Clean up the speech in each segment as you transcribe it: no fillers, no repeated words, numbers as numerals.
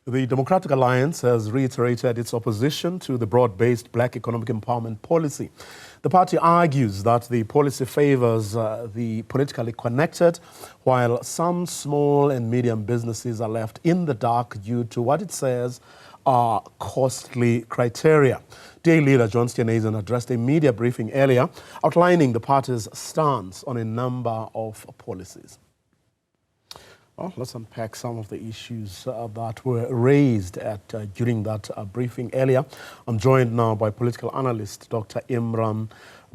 The Democratic Alliance has reiterated its opposition to the broad-based black economic empowerment policy. The party argues that the policy favors the politically connected, while some small and medium businesses are left in the dark due to what it says are costly criteria. DA leader John Steenhuisen addressed a media briefing earlier, outlining the party's stance on a number of policies. Well, let's unpack some of the issues that were raised during that briefing earlier. I'm joined now by political analyst Dr Imraan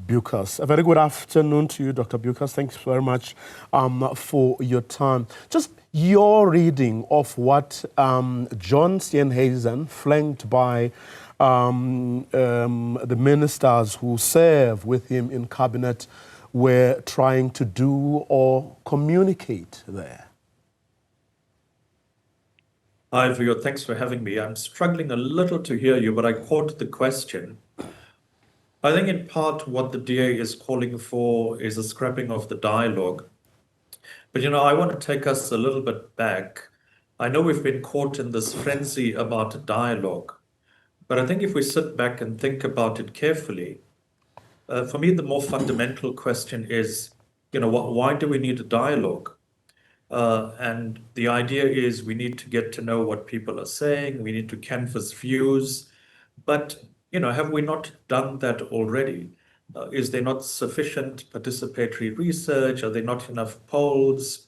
Buccus. A very good afternoon to you, Dr. Buccus. Thanks very much for your time. Just your reading of what John Steenhuisen, flanked by the ministers who serve with him in cabinet, were trying to do or communicate there. Hi, Vio. Thanks for having me. I'm struggling a little to hear you, but I caught the question. I think in part what the DA is calling for is a scrapping of the dialogue. But, I want to take us a little bit back. I know we've been caught in this frenzy about a dialogue, but I think if we sit back and think about it carefully, for me, the more fundamental question is, why do we need a dialogue? And the idea is we need to get to know what people are saying. We need to canvass views. But, have we not done that already? Is there not sufficient participatory research? Are there not enough polls?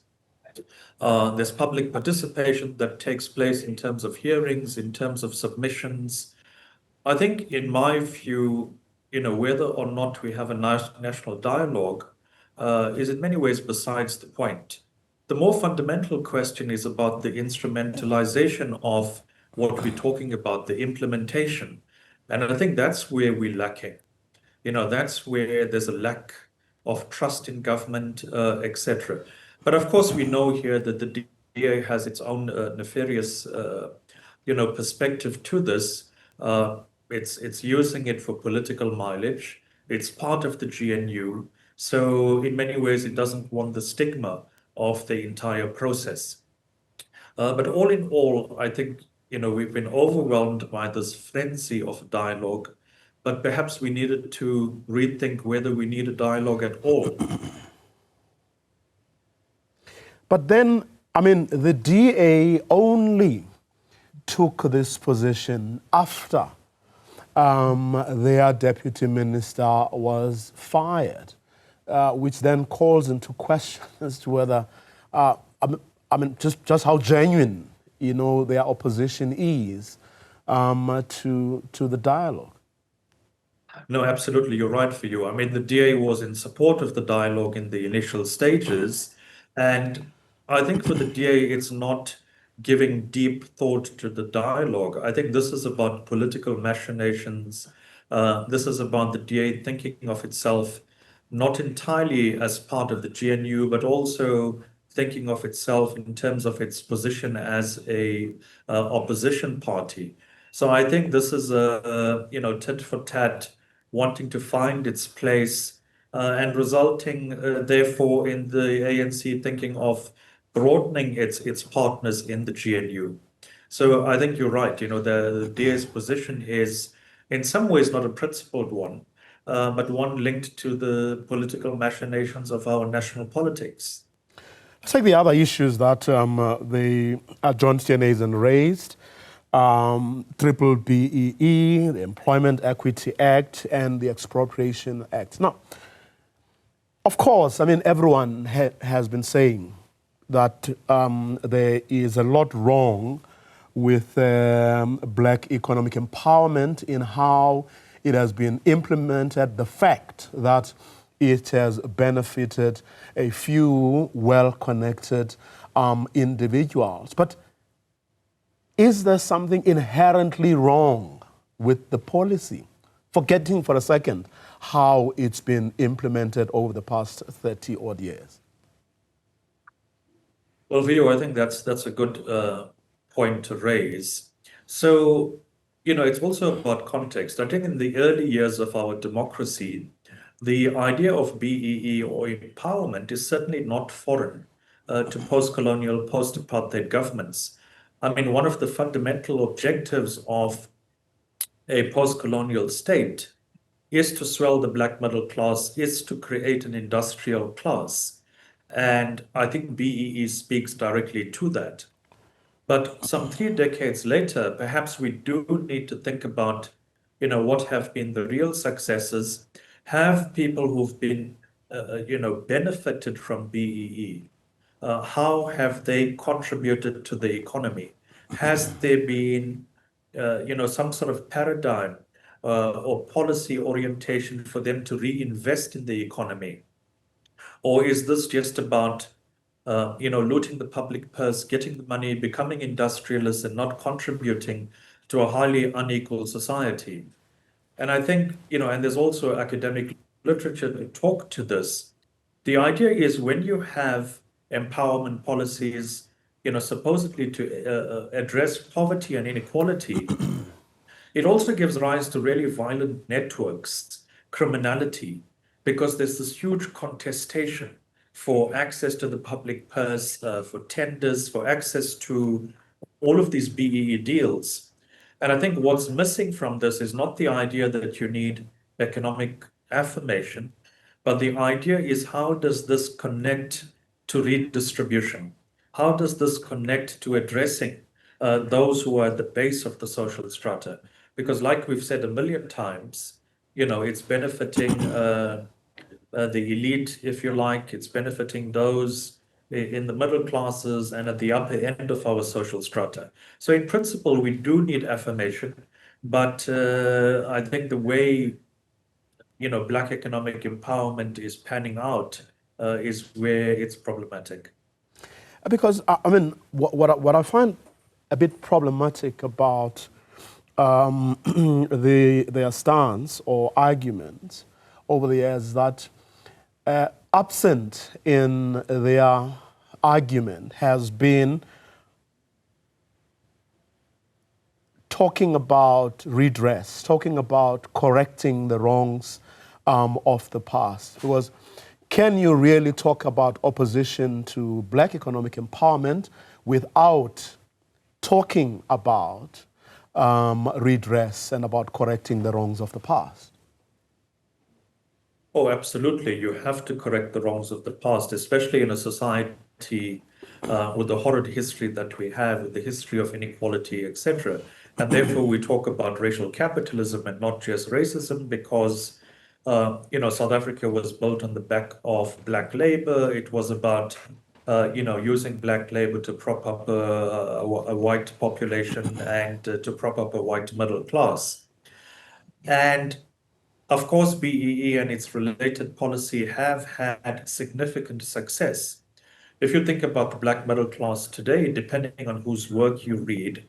There's public participation that takes place in terms of hearings, in terms of submissions. I think, in my view, whether or not we have a national dialogue is in many ways besides the point. The more fundamental question is about the instrumentalization of what we're talking about, the implementation. And I think that's where we're lacking. That's where there's a lack of trust in government, etc. But of course, we know here that the DA has its own nefarious, perspective to this. It's using it for political mileage. It's part of the GNU. So in many ways, it doesn't want the stigma of the entire process. But all in all, I think, we've been overwhelmed by this frenzy of dialogue, but perhaps we needed to rethink whether we need a dialogue at all. But then, the DA only took this position after their deputy minister was fired. Which then calls into question as to whether, just how genuine, their opposition is to the dialogue. No, absolutely, you're right, for you. The DA was in support of the dialogue in the initial stages, and I think for the DA, it's not giving deep thought to the dialogue. I think this is about political machinations. This is about the DA thinking of itself not entirely as part of the GNU, but also thinking of itself in terms of its position as a opposition party. So I think this is a tit for tat, wanting to find its place and resulting, therefore, in the ANC thinking of broadening its partners in the GNU. So I think you're right. The DA's position is in some ways not a principled one, but one linked to the political machinations of our national politics. Let's take the other issues that the John Steenhuisen raised, B-BBEE, the Employment Equity Act, and the Expropriation Act. Now, of course, everyone has been saying that there is a lot wrong with black economic empowerment in how it has been implemented, the fact that it has benefited a few well-connected individuals. But is there something inherently wrong with the policy? Forgetting for a second how it's been implemented over the past 30-odd years. Well, Vio, I think that's a good point to raise. So, it's also about context. I think in the early years of our democracy, the idea of BEE or empowerment is certainly not foreign to post-colonial, post-apartheid governments. I mean, one of the fundamental objectives of a post-colonial state is to swell the black middle class, is to create an industrial class. And I think BEE speaks directly to that. But some 3 decades later, perhaps we do need to think about, what have been the real successes. Have people who've been, benefited from BEE, how have they contributed to the economy? Has there been, some sort of paradigm or policy orientation for them to reinvest in the economy? Or is this just about, looting the public purse, getting the money, becoming industrialists, and not contributing to a highly unequal society? And I think, and there's also academic literature to talk to this. The idea is when you have empowerment policies, supposedly to address poverty and inequality, it also gives rise to really violent networks, criminality, because there's this huge contestation for access to the public purse, for tenders, for access to all of these BEE deals. And I think what's missing from this is not the idea that you need economic affirmation, but the idea is how does this connect to redistribution? How does this connect to addressing those who are at the base of the social strata? Because like we've said a million times, it's benefiting the elite, if you like, it's benefiting those in the middle classes and at the upper end of our social strata. So in principle, we do need affirmation, but I think the way, Black economic empowerment is panning out is where it's problematic. Because, I mean, what I find a bit problematic about their stance or argument over the years that absent in their argument has been talking about redress, talking about correcting the wrongs of the past. Because can you really talk about opposition to Black economic empowerment without talking about redress and about correcting the wrongs of the past? Oh, absolutely. You have to correct the wrongs of the past, especially in a society with the horrid history that we have, with the history of inequality, etc. And therefore, we talk about racial capitalism and not just racism because, South Africa was built on the back of Black labor. It was about, using Black labor to prop up a white population and to prop up a white middle class. And of course, BEE and its related policy have had significant success. If you think about the Black middle class today, depending on whose work you read,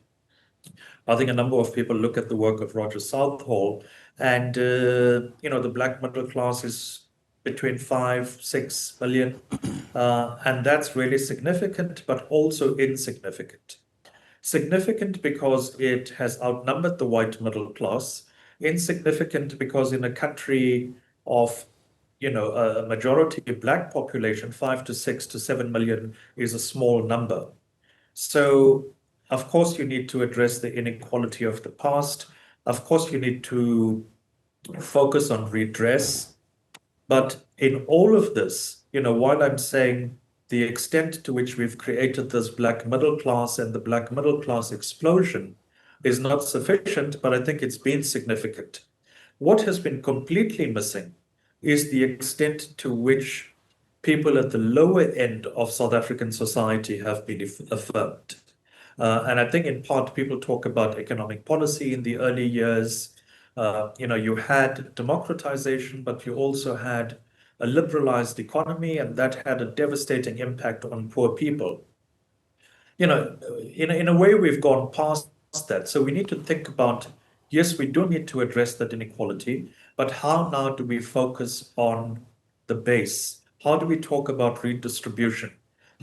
I think a number of people look at the work of Roger Southall, and the Black middle class is between 5-6 million, and that's really significant, but also insignificant. Significant because it has outnumbered the white middle class. Insignificant because in a country of, a majority Black population, 5 to 6 to 7 million is a small number. So, of course, you need to address the inequality of the past. Of course, you need to focus on redress. But in all of this, while I'm saying the extent to which we've created this Black middle class and the Black middle class explosion is not sufficient, but I think it's been significant. What has been completely missing is the extent to which people at the lower end of South African society have been affirmed. And I think in part people talk about economic policy in the early years. You had democratization, but you also had a liberalized economy, and that had a devastating impact on poor people. In a way, we've gone past that. So we need to think about, yes, we do need to address that inequality, but how now do we focus on the base? How do we talk about redistribution?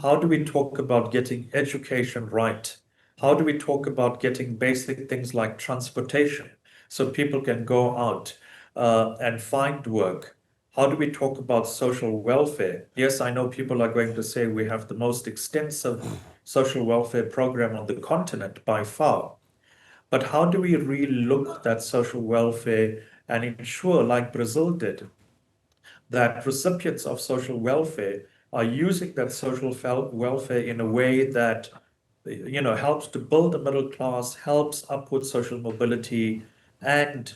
How do we talk about getting education right? How do we talk about getting basic things like transportation so people can go out and find work? How do we talk about social welfare? Yes, I know people are going to say we have the most extensive social welfare program on the continent by far. But how do we re-look that social welfare and ensure, like Brazil did, that recipients of social welfare are using that social welfare in a way that helps to build a middle class, helps upward social mobility, and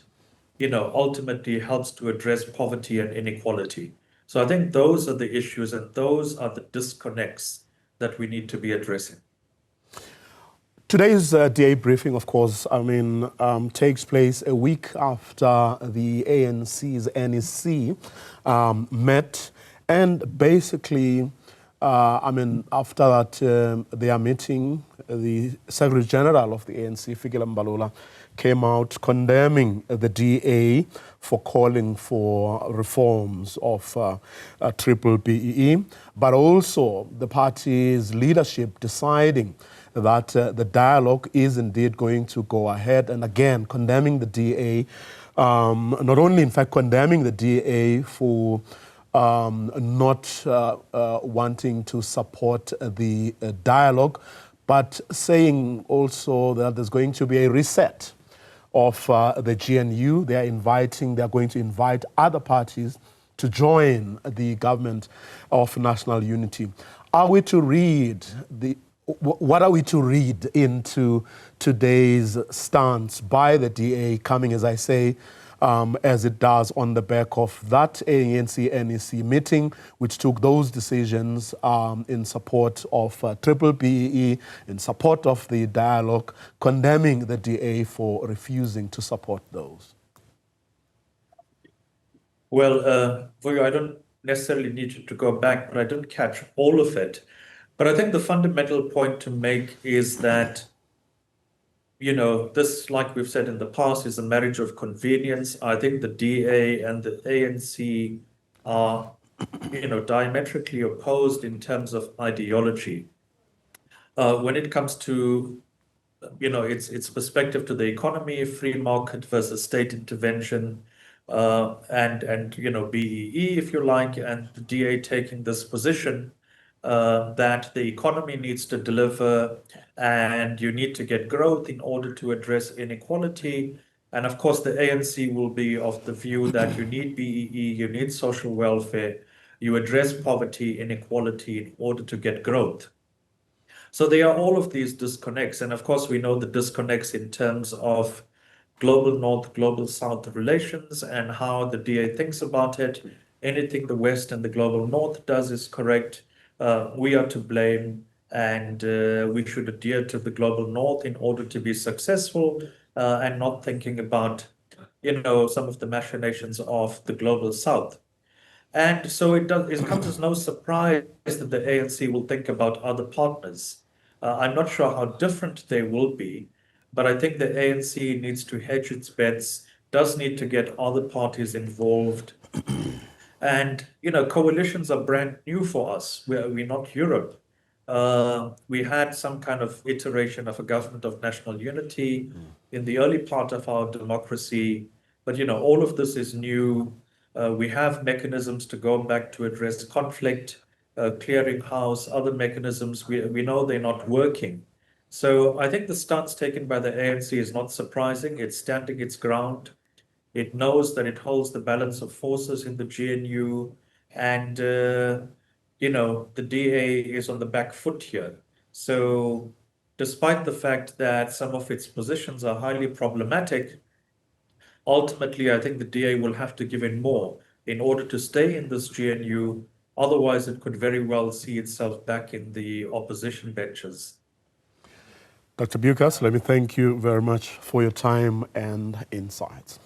ultimately helps to address poverty and inequality. So I think those are the issues and those are the disconnects that we need to be addressing. Today's DA briefing, of course, takes place a week after the ANC's NEC met, and basically, after that, their meeting, the Secretary General of the ANC, Fikile Mbalula, came out condemning the DA for calling for reforms of B-BBEE, but also the party's leadership deciding that the dialogue is indeed going to go ahead, and again condemning the DA, not only in fact condemning the DA for not wanting to support the dialogue, but saying also that there's going to be a reset of the GNU. They are going to invite other parties to join the government of national unity. Are we to read what are we to read into today's stance by the DA coming, as I say, as it does on the back of that ANC-NEC meeting, which took those decisions in support of B-BBEE, in support of the dialogue, condemning the DA for refusing to support those? Well, I don't necessarily need you to go back, but I didn't catch all of it. But I think the fundamental point to make is that, this, like we've said in the past, is a marriage of convenience. I think the DA and the ANC are, diametrically opposed in terms of ideology. When it comes to, its perspective to the economy, free market versus state intervention, and BEE, if you like, and the DA taking this position that the economy needs to deliver and you need to get growth in order to address inequality. And of course, the ANC will be of the view that you need BEE, you need social welfare, you address poverty, inequality in order to get growth. So there are all of these disconnects. And of course, we know the disconnects in terms of global North, global South relations and how the DA thinks about it. Anything the West and the global North does is correct. We are to blame, and we should adhere to the global North in order to be successful, and not thinking about, some of the machinations of the global South. And so it comes as no surprise that the ANC will think about other partners. I'm not sure how different they will be, but I think the ANC needs to hedge its bets, does need to get other parties involved. And, coalitions are brand new for us. We're not Europe. We had some kind of iteration of a government of national unity in the early part of our democracy. But, all of this is new. We have mechanisms to go back to address conflict, clearinghouse, other mechanisms. We know they're not working. So I think the stance taken by the ANC is not surprising. It's standing its ground. It knows that it holds the balance of forces in the GNU, and the DA is on the back foot here. So despite the fact that some of its positions are highly problematic, ultimately I think the DA will have to give in more in order to stay in this GNU. Otherwise, it could very well see itself back in the opposition benches. Dr. Buccus, let me thank you very much for your time and insights.